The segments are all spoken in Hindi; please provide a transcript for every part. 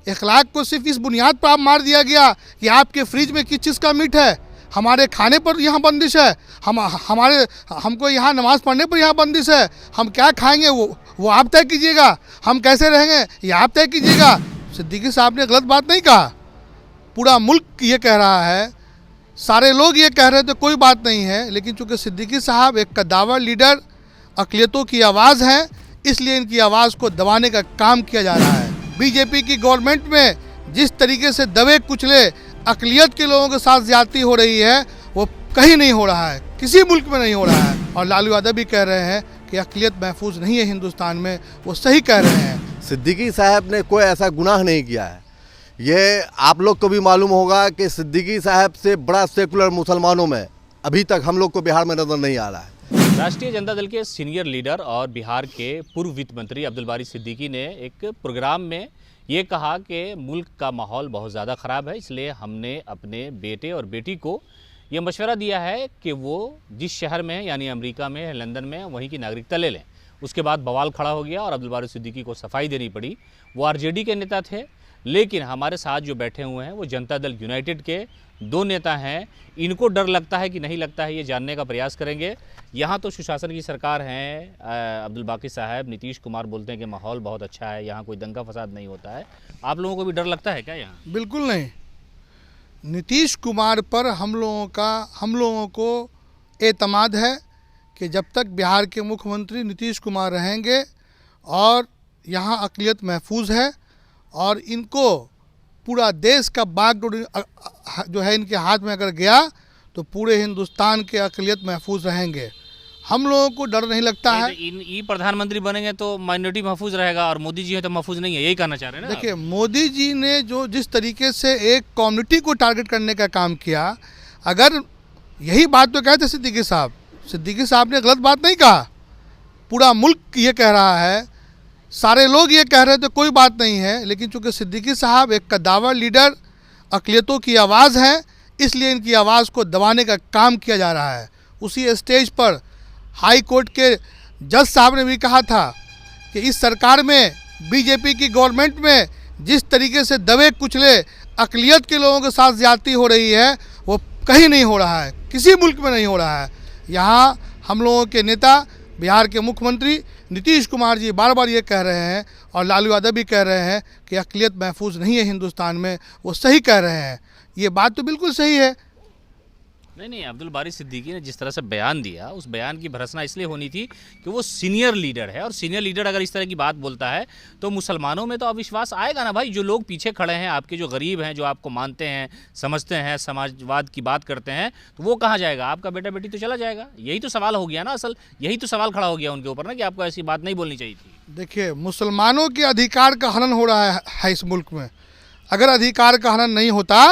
इखलाक को सिर्फ इस बुनियाद पर आप मार दिया गया कि आपके फ्रिज में किस चीज़ का मीट है, हमारे खाने पर यहाँ बंदिश है, हमको यहाँ नमाज़ पढ़ने पर यहाँ बंदिश है, हम क्या खाएंगे वो आप तय कीजिएगा, हम कैसे रहेंगे ये आप तय कीजिएगा। सिद्दीकी साहब ने गलत बात नहीं कहा, पूरा मुल्क ये कह रहा है, सारे लोग ये कह रहे थे, कोई बात नहीं है। लेकिन चूँकि सिद्दीकी साहब एक कद्दावर लीडर, अक़लियतों की आवाज़ हैं, इसलिए इनकी आवाज़ को दबाने का काम किया जा रहा है। बीजेपी की गवर्नमेंट में जिस तरीके से दबे कुचले अक़लियत के लोगों के साथ ज़्यादती हो रही है वो कहीं नहीं हो रहा है, किसी मुल्क में नहीं हो रहा है। और लालू यादव भी कह रहे हैं कि अक़लियत महफूज नहीं है हिंदुस्तान में, वो सही कह रहे हैं। सिद्दीकी साहब ने कोई ऐसा गुनाह नहीं किया है। ये आप लोग को भी मालूम होगा कि सिद्दीकी साहब से बड़ा सेकुलर मुसलमानों में अभी तक हम लोग को बिहार में नज़र नहीं आ रहा है। राष्ट्रीय जनता दल के सीनियर लीडर और बिहार के पूर्व वित्त मंत्री अब्दुल बारी सिद्दीकी ने एक प्रोग्राम में ये कहा कि मुल्क का माहौल बहुत ज़्यादा ख़राब है, इसलिए हमने अपने बेटे और बेटी को ये मशवरा दिया है कि वो जिस शहर में यानी अमेरिका में, लंदन में, वहीं की नागरिकता ले लें। उसके बाद बवाल खड़ा हो गया और अब्दुल बारी सिद्दीकी को सफाई देनी पड़ी। वो आरजेडी के नेता थे, लेकिन हमारे साथ जो बैठे हुए हैं वो जनता दल यूनाइटेड के दो नेता हैं। इनको डर लगता है कि नहीं लगता है, ये जानने का प्रयास करेंगे। यहाँ तो सुशासन की सरकार है, अब्दुल बाकी साहब, नीतीश कुमार बोलते हैं कि माहौल बहुत अच्छा है, यहाँ कोई दंगा फसाद नहीं होता है। आप लोगों को भी डर लगता है क्या यहाँ? बिल्कुल नहीं। नीतीश कुमार पर हम लोगों को एतमाद है कि जब तक बिहार के मुख्यमंत्री नीतीश कुमार रहेंगे और यहाँ अक़लियत महफूज है और इनको पूरा देश का बागडोर जो है इनके हाथ में अगर गया तो पूरे हिंदुस्तान के अक़लियत महफूज रहेंगे। हम लोगों को डर नहीं लगता है। ये प्रधानमंत्री बनेंगे तो माइनॉरिटी महफूज रहेगा और मोदी जी है तो महफूज नहीं है, यही कहना चाह रहे हैं ना? देखिए, मोदी जी ने जो जिस तरीके से एक कम्युनिटी को टारगेट करने का काम किया, अगर यही बात तो कहते सिद्दीकी साहब ने गलत बात नहीं कहा, पूरा मुल्क ये कह रहा है, सारे लोग ये कह रहे थे, कोई बात नहीं है। लेकिन चूँकि सिद्दीकी साहब एक कद्दावर लीडर, अक़लियतों की आवाज़ हैं, इसलिए इनकी आवाज़ को दबाने का काम किया जा रहा है। उसी स्टेज पर हाई कोर्ट के जज साहब ने भी कहा था कि इस सरकार में, बीजेपी की गवर्नमेंट में जिस तरीके से दबे कुचले अक़लियत के लोगों के साथ ज़्यादती हो रही है वो कहीं नहीं हो रहा है, किसी मुल्क में नहीं हो रहा है। यहाँ हम लोगों के नेता, बिहार के मुख्यमंत्री नीतीश कुमार जी बार बार ये कह रहे हैं और लालू यादव भी कह रहे हैं कि अक़लियत महफूज नहीं है हिंदुस्तान में, वो सही कह रहे हैं। ये बात तो बिल्कुल सही है। नहीं, अब्दुल बारी सिद्दीकी ने जिस तरह से बयान दिया, उस बयान की भर्त्सना इसलिए होनी थी कि वो सीनियर लीडर है और सीनियर लीडर अगर इस तरह की बात बोलता है तो मुसलमानों में तो अविश्वास आएगा ना भाई। जो लोग पीछे खड़े हैं, आपके जो गरीब हैं, जो आपको मानते हैं, समझते हैं, समाजवाद की बात करते हैं, तो वो कहाँ जाएगा? आपका बेटा बेटी तो चला जाएगा। यही तो सवाल हो गया ना, असल यही तो सवाल खड़ा हो गया उनके ऊपर ना कि आपको ऐसी बात नहीं बोलनी चाहिए थी। देखिए, मुसलमानों के अधिकार का हनन हो रहा है इस मुल्क में। अगर अधिकार का हनन नहीं होता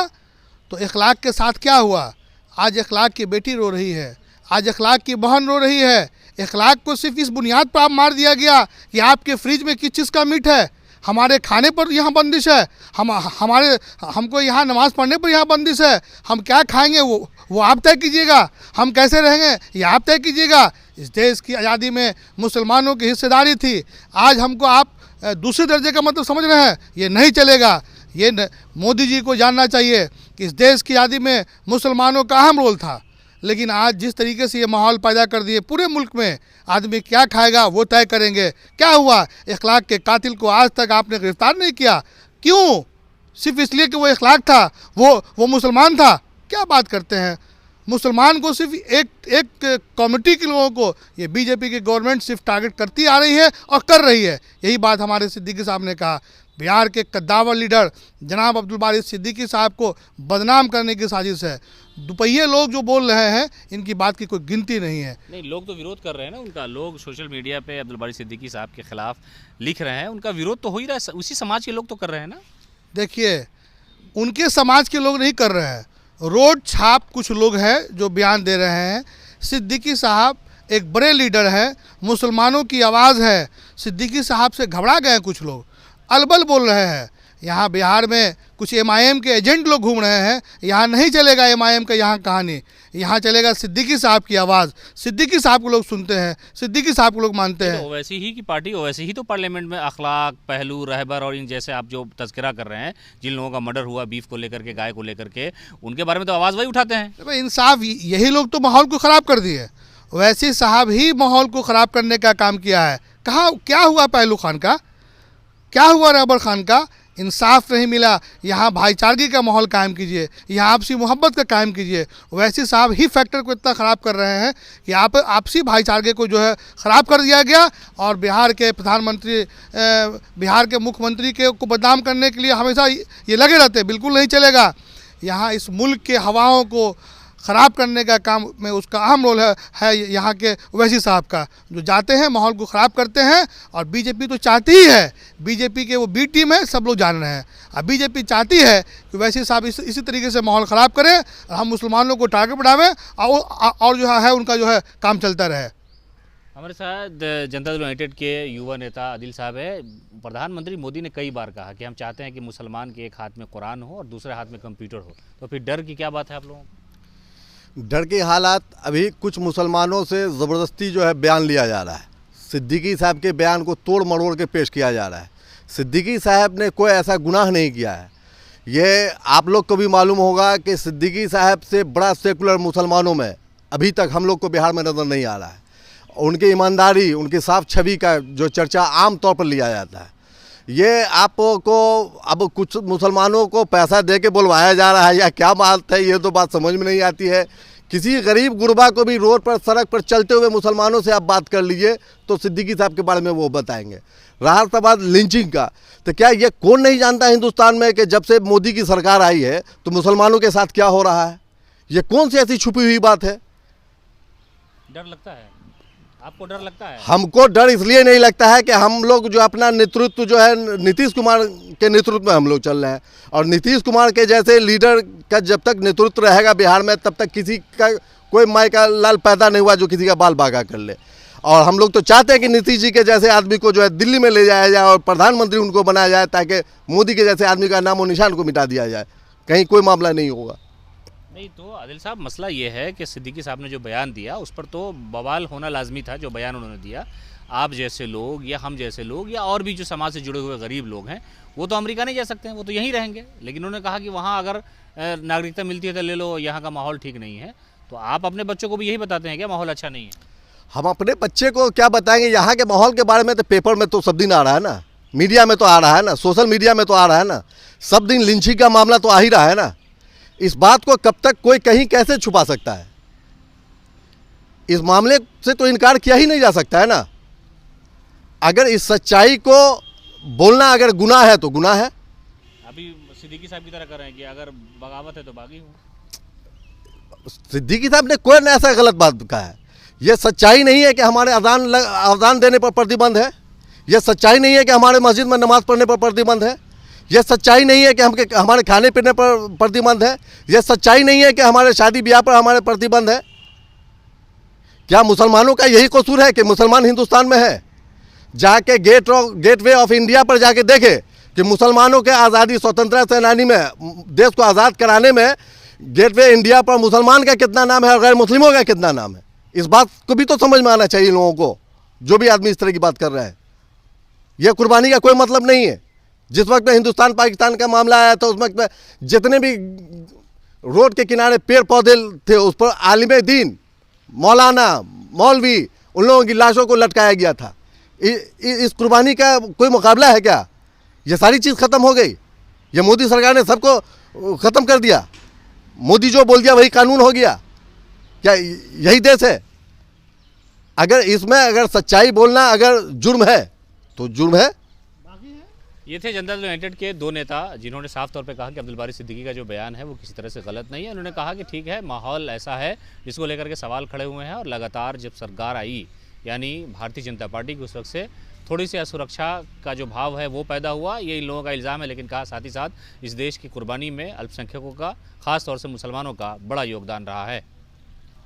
तो इखलाक के साथ क्या हुआ? आज इखलाक की बेटी रो रही है, आज इखलाक की बहन रो रही है। इखलाक को सिर्फ इस बुनियाद पर आप मार दिया गया कि आपके फ्रिज में किस चीज़ का मीट है, हमारे खाने पर यहाँ बंदिश है, हमको यहाँ नमाज़ पढ़ने पर यहाँ बंदिश है, हम क्या खाएंगे वो आप तय कीजिएगा, हम कैसे रहेंगे ये आप तय कीजिएगा। इस देश की आज़ादी में मुसलमानों की हिस्सेदारी थी, आज हमको आप दूसरे दर्जे का मतलब समझ रहे हैं, ये नहीं चलेगा। ये मोदी जी को जानना चाहिए कि इस देश की आज़ादी में मुसलमानों का अहम रोल था, लेकिन आज जिस तरीके से ये माहौल पैदा कर दिए पूरे मुल्क में, आदमी क्या खाएगा वो तय करेंगे। क्या हुआ? इखलाक के कातिल को आज तक आपने गिरफ्तार नहीं किया, क्यों? सिर्फ इसलिए कि वो इखलाक था, वो मुसलमान था। क्या बात करते हैं? मुसलमान को सिर्फ एक कम्युनिटी के लोगों को ये बीजेपी की गवर्नमेंट सिर्फ टारगेट करती आ रही है और कर रही है। यही बात हमारे सिद्दीकी साहब ने कहा। बिहार के कद्दावर लीडर जनाब अब्दुल बारी सिद्दीकी साहब को बदनाम करने की साजिश है। दुपहिए लोग जो बोल रहे हैं, इनकी बात की कोई गिनती नहीं है। नहीं, लोग तो विरोध कर रहे हैं ना उनका। लोग सोशल मीडिया पे अब्दुल बारी सिद्दीकी साहब के खिलाफ लिख रहे हैं, उनका विरोध तो हो ही रहा है। उसी समाज के लोग तो कर रहे हैं ना। देखिए, उनके समाज के लोग नहीं कर रहे हैं, रोड छाप कुछ लोग हैं जो बयान दे रहे हैं। सिद्दीकी साहब एक बड़े लीडर हैं, मुसलमानों की आवाज़ है। सिद्दीकी साहब से घबरा गए कुछ लोग, अलबल बोल रहे हैं। यहाँ बिहार में कुछ MIM के एजेंट लोग घूम रहे हैं। यहाँ नहीं चलेगा MIM का यहाँ कहानी, यहाँ चलेगा सिद्दीकी साहब की आवाज़। सिद्दीकी साहब को लोग सुनते हैं, सिद्दीकी साहब को लोग मानते हैं। तो वैसी ही की पार्टी, वैसे ही तो पार्लियामेंट में अखलाक, पहलू, रहबर और इन जैसे आप जो तस्करा कर रहे हैं, जिन लोगों का मर्डर हुआ बीफ को लेकर के, गाय को लेकर के, उनके बारे में तो आवाज़ वही उठाते हैं। भाई इंसाफ, यही लोग तो माहौल को ख़राब कर दिए। वैसी साहब ही माहौल को ख़राब करने का काम किया है। कहाँ क्या हुआ पहलू खान का, क्या हुआ रहबर खान का? इंसाफ नहीं मिला। यहाँ भाईचारगी का माहौल कायम कीजिए, यहाँ आपसी मोहब्बत का कायम कीजिए। वैसे साहब ही फैक्टर को इतना ख़राब कर रहे हैं कि आप आपसी भाईचारगे को जो है ख़राब कर दिया गया। और बिहार के प्रधानमंत्री, बिहार के मुख्यमंत्री के को बदनाम करने के लिए हमेशा ये लगे रहते हैं। बिल्कुल नहीं चलेगा। यहाँ इस मुल्क के हवाओं को ख़राब करने का काम में उसका अहम रोल है यहाँ के ओवैसी साहब का, जो जाते हैं माहौल को ख़राब करते हैं। और बीजेपी तो चाहती ही है, बीजेपी के वो बी टीम है, सब लोग जान रहे हैं। अब बीजेपी चाहती है कि ओवैसी साहब इसी तरीके से माहौल ख़राब करें और हम मुसलमानों को टारगेट बढ़ावें और जो है उनका जो है काम चलता रहे। हमारे साथ जनता दल यूनाइटेड के युवा नेता आदिल साहब है। प्रधानमंत्री मोदी ने कई बार कहा कि हम चाहते हैं कि मुसलमान के एक हाथ में कुरान हो और दूसरे हाथ में कंप्यूटर हो, तो फिर डर की क्या बात है आप लोगों को? डर के हालात अभी कुछ मुसलमानों से ज़बरदस्ती जो है बयान लिया जा रहा है। सिद्दीकी साहब के बयान को तोड़ मरोड़ के पेश किया जा रहा है। सिद्दीकी साहब ने कोई ऐसा गुनाह नहीं किया है। ये आप लोग को भी मालूम होगा कि सिद्दीकी साहब से बड़ा सेकुलर मुसलमानों में अभी तक हम लोग को बिहार में नज़र नहीं आ रहा है। उनकी ईमानदारी, उनकी साफ छवि का जो चर्चा आम तौर पर लिया जाता है, ये आपको अब कुछ मुसलमानों को पैसा दे के बुलवाया जा रहा है या क्या बात है, ये तो बात समझ में नहीं आती है। किसी गरीब गुरबा को भी रोड पर, सड़क पर चलते हुए मुसलमानों से आप बात कर लीजिए तो सिद्दीकी साहब के बारे में वो बताएंगे। रहा सवाल लिंचिंग का, तो क्या ये कौन नहीं जानता हिंदुस्तान में कि जब से मोदी की सरकार आई है तो मुसलमानों के साथ क्या हो रहा है? ये कौन सी ऐसी छुपी हुई बात है? डर लगता है आपको? डर लगता है? हमको डर इसलिए नहीं लगता है कि हम लोग जो अपना नेतृत्व जो है नीतीश कुमार के नेतृत्व में हम लोग चल रहे हैं। और नीतीश कुमार के जैसे लीडर का जब तक नेतृत्व रहेगा बिहार में, तब तक किसी का कोई माई का लाल पैदा नहीं हुआ जो किसी का बाल बागा कर ले। और हम लोग तो चाहते हैं कि नीतीश जी के जैसे आदमी को जो है दिल्ली में ले जाया जाए और प्रधानमंत्री उनको बनाया जाए, ताकि मोदी के जैसे आदमी का नामो निशान को मिटा दिया जाए। कहीं कोई मामला नहीं होगा। नहीं तो आदिल साहब, मसला ये है कि सिद्दीकी साहब ने जो बयान दिया उस पर तो बवाल होना लाजमी था। जो बयान उन्होंने दिया, आप जैसे लोग या हम जैसे लोग या और भी जो समाज से जुड़े हुए गरीब लोग हैं वो तो अमेरिका नहीं जा सकते हैं, वो तो यहीं रहेंगे। लेकिन उन्होंने कहा कि वहाँ अगर नागरिकता मिलती है तो ले लो, यहाँ का माहौल ठीक नहीं है। तो आप अपने बच्चों को भी यही बताते हैं क्या माहौल अच्छा नहीं है? हम अपने बच्चे को क्या बताएंगे? यहाँ के माहौल के बारे में तो पेपर में तो सब दिन आ रहा है ना, मीडिया में तो आ रहा है ना, सोशल मीडिया में तो आ रहा है ना, सब दिन लिंचिंग का मामला तो आ ही रहा है ना। इस बात को कब तक कोई कहीं कैसे छुपा सकता है? इस मामले से तो इनकार किया ही नहीं जा सकता है ना। अगर इस सच्चाई को बोलना अगर गुनाह है तो गुनाह है। अभी सिद्दीकी साहब की तरह कर रहे हैं कि अगर बगावत है तो बागी हूँ। सिद्दीकी साहब ने कोई ऐसा गलत बात कहा है। यह सच्चाई नहीं है कि हमारे अजान देने पर प्रतिबंध है। यह सच्चाई नहीं है कि हमारे मस्जिद में नमाज पढ़ने पर प्रतिबंध है। यह सच्चाई नहीं है कि हमारे खाने पीने पर प्रतिबंध है। यह सच्चाई नहीं है कि हमारे शादी ब्याह पर हमारे प्रतिबंध है। क्या मुसलमानों का यही कसूर है कि मुसलमान हिंदुस्तान में है? जाके गेटवे ऑफ इंडिया पर जाके देखे कि मुसलमानों के आज़ादी स्वतंत्रता सेनानी में, देश को आज़ाद कराने में गेटवे इंडिया पर मुसलमान का कितना नाम है और गैर मुस्लिमों का कितना नाम है। इस बात को भी तो समझ में आना चाहिए लोगों को, जो भी आदमी इस तरह की बात कर रहे हैं। यह कुर्बानी का कोई मतलब नहीं है। जिस वक्त में हिंदुस्तान पाकिस्तान का मामला आया था, उस वक्त में जितने भी रोड के किनारे पेड़ पौधे थे उस पर आलिम दीन, मौलाना, मौलवी, उन लोगों की लाशों को लटकाया गया था। इस कुर्बानी का कोई मुकाबला है क्या? ये सारी चीज़ ख़त्म हो गई। ये मोदी सरकार ने सबको ख़त्म कर दिया। मोदी जो बोल दिया वही कानून हो गया। क्या यही देश है? अगर इसमें अगर सच्चाई बोलना अगर जुर्म है तो जुर्म है। ये थे जनता दल यूनाइटेड के दो नेता जिन्होंने साफ तौर पे कहा कि अब्दुल बारी सिद्दीकी का जो बयान है वो किसी तरह से गलत नहीं है। उन्होंने कहा कि ठीक है, माहौल ऐसा है जिसको लेकर के सवाल खड़े हुए हैं और लगातार जब सरकार आई, यानी भारतीय जनता पार्टी की, उस वक्त से थोड़ी सी असुरक्षा का जो भाव है वो पैदा हुआ। ये इन लोगों का इल्ज़ाम है। लेकिन कहा साथ ही साथ इस देश की कुर्बानी में अल्पसंख्यकों का, ख़ास तौर से मुसलमानों का बड़ा योगदान रहा है।